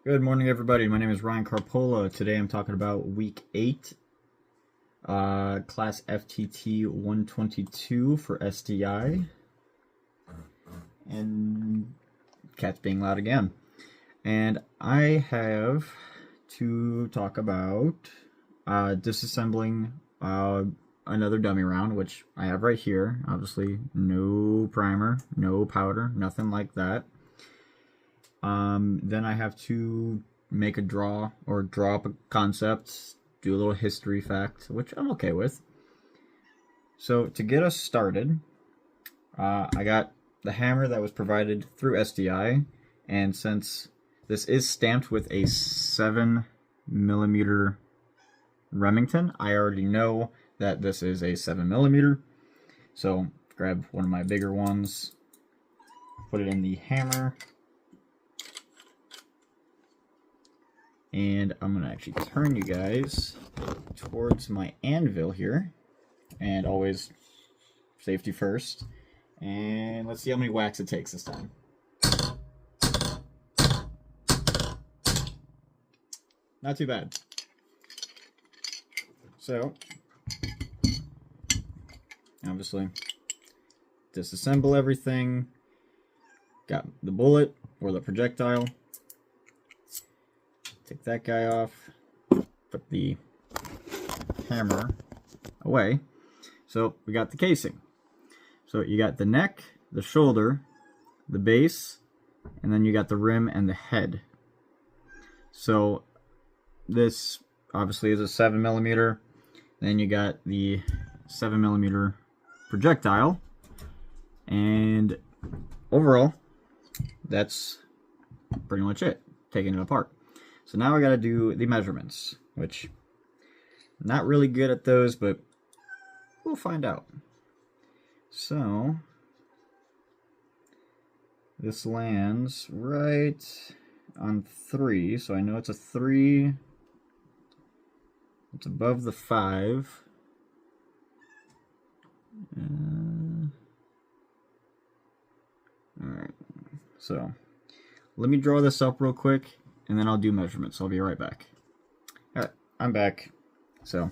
Good morning, everybody. My name is Ryan Carpola. Today I'm talking about Week 8, Class FTT 122 for SDI. And cat's being loud again. And I have to talk about disassembling another dummy round, which I have right here. Obviously, no primer, no powder, nothing like that. Then I have to make a draw up a concept, do a little history fact, which I'm okay with. So to get us started, I got the hammer that was provided through SDI, and since this is stamped with a 7mm Remington, I already know that this is a 7mm. So grab one of my bigger ones, put it in the hammer. And I'm going to actually turn you guys towards my anvil here. And always safety first. And let's see how many whacks it takes this time. Not too bad. So, obviously, disassemble everything. Got the bullet or the projectile. Take that guy off, put the hammer away. So we got the casing. So you got the neck, the shoulder, the base, and then you got the rim and the head. So this obviously is a 7mm. Then you got the 7mm projectile. And overall, that's pretty much it, taking it apart. So now I gotta do the measurements, which I'm not really good at those, but we'll find out. So this lands right on 3, so I know it's a 3. It's above the 5. Alright, so let me draw this up real quick, and then I'll do measurements. I'll be right back. Alright, I'm back. So,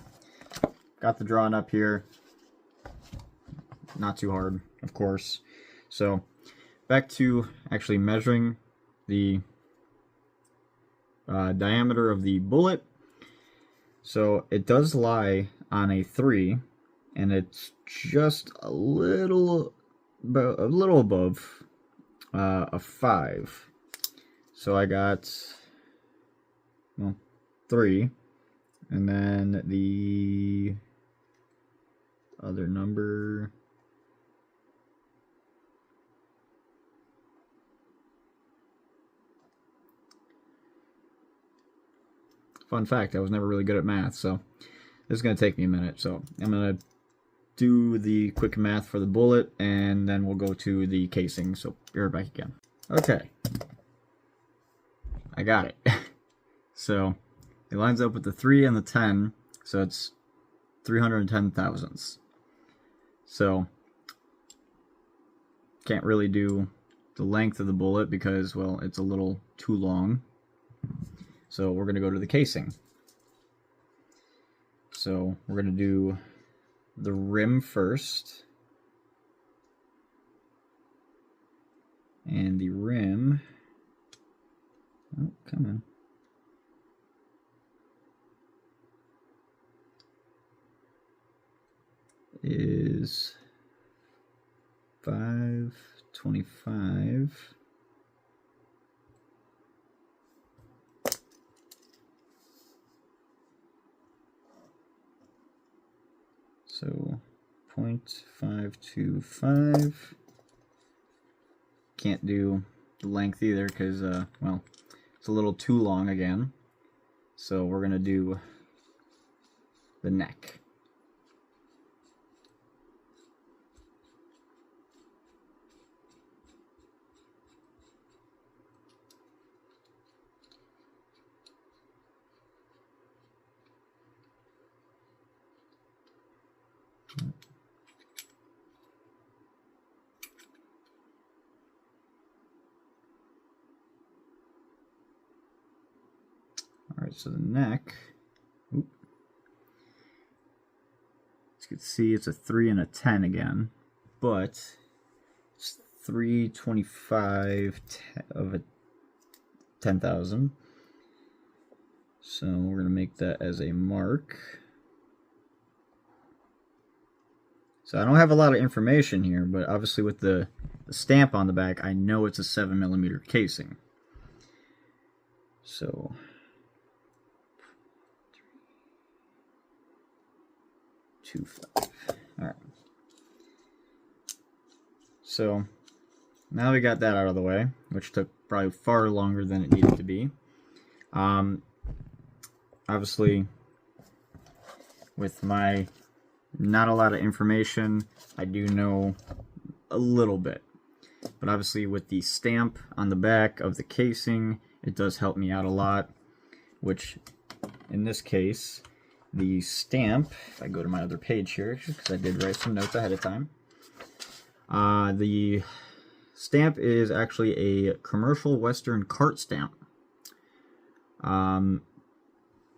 got the drawing up here. Not too hard, of course. So, back to actually measuring the diameter of the bullet. So, it does lie on a 3, and it's just a little above a 5. So I got 3, and then the other number, fun fact, I was never really good at math, so this is going to take me a minute. So I'm going to do the quick math for the bullet, and then we'll go to the casing. So be right back again. Okay, I got it. So it lines up with the 3 and the 10, so it's 310 thousandths. So can't really do the length of the bullet because, well, it's a little too long. So we're going to go to the casing. So we're going to do the rim first. And the rim, oh, come on. Is 525. So 0.525. Can't do the length either because, well, it's a little too long again. So we're going to do the neck. so the neck, as you can see, it's a 3 and a 10 again, but it's 325 of a 10,000. So we're going to make that as a mark. So I don't have a lot of information here, but obviously with the stamp on the back, I know it's a 7mm casing. So 2.5. Alright. So now we got that out of the way, which took probably far longer than it needed to be. Obviously, with my not a lot of information, I do know a little bit. But obviously with the stamp on the back of the casing, it does help me out a lot, which in this case, the stamp, if I go to my other page here, because I did write some notes ahead of time, the stamp is actually a commercial Western cart stamp,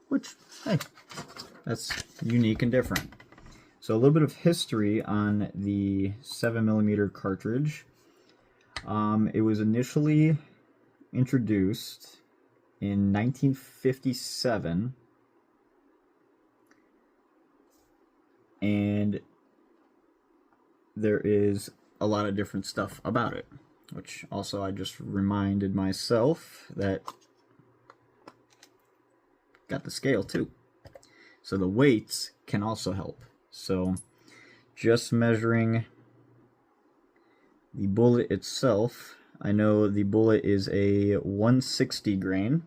which, hey, that's unique and different. So a little bit of history on the 7mm cartridge. It was initially introduced in 1957, and there is a lot of different stuff about it, which also I just reminded myself that got the scale too. So the weights can also help. So just measuring the bullet itself, I know the bullet is a 160 grain,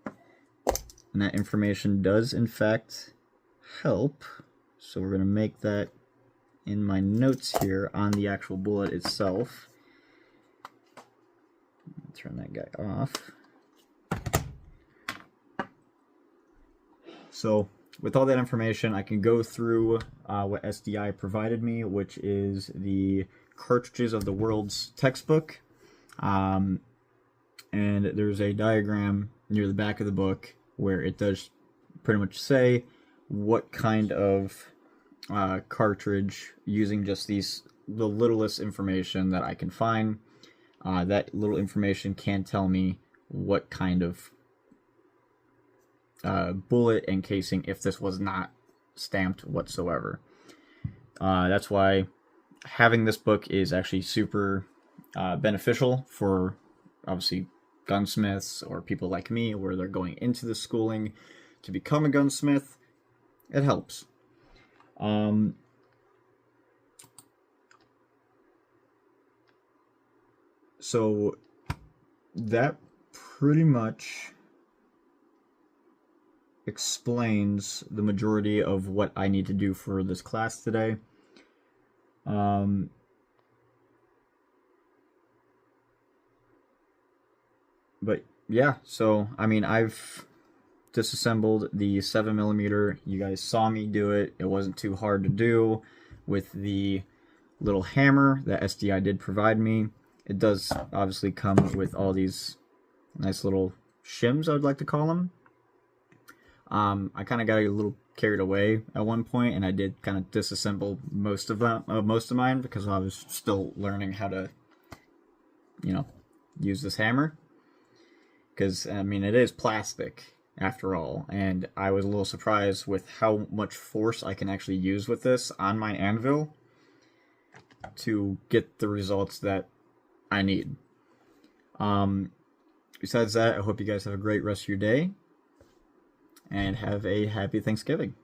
and that information does in fact help. So we're going to make that in my notes here on the actual bullet itself. Turn that guy off. So with all that information, I can go through what SDI provided me, which is the cartridges of the world's textbook. And there's a diagram near the back of the book where it does pretty much say what kind of cartridge, using just the littlest information that I can find. That little information can tell me what kind of bullet and casing if this was not stamped whatsoever. That's why having this book is actually super beneficial for obviously gunsmiths or people like me where they're going into the schooling to become a gunsmith. It helps. So that pretty much explains the majority of what I need to do for this class today. But yeah, so I mean, I've disassembled the 7mm. You guys saw me do it. It wasn't too hard to do with the little hammer that SDI did provide me. It does obviously come with all these nice little shims, I would like to call them. I kind of got a little carried away at one point, and I did kind of disassemble most of mine because I was still learning how to, use this hammer. Because I mean, it is plastic after all, and I was a little surprised with how much force I can actually use with this on my anvil to get the results that I need. Besides that, I hope you guys have a great rest of your day and have a happy Thanksgiving.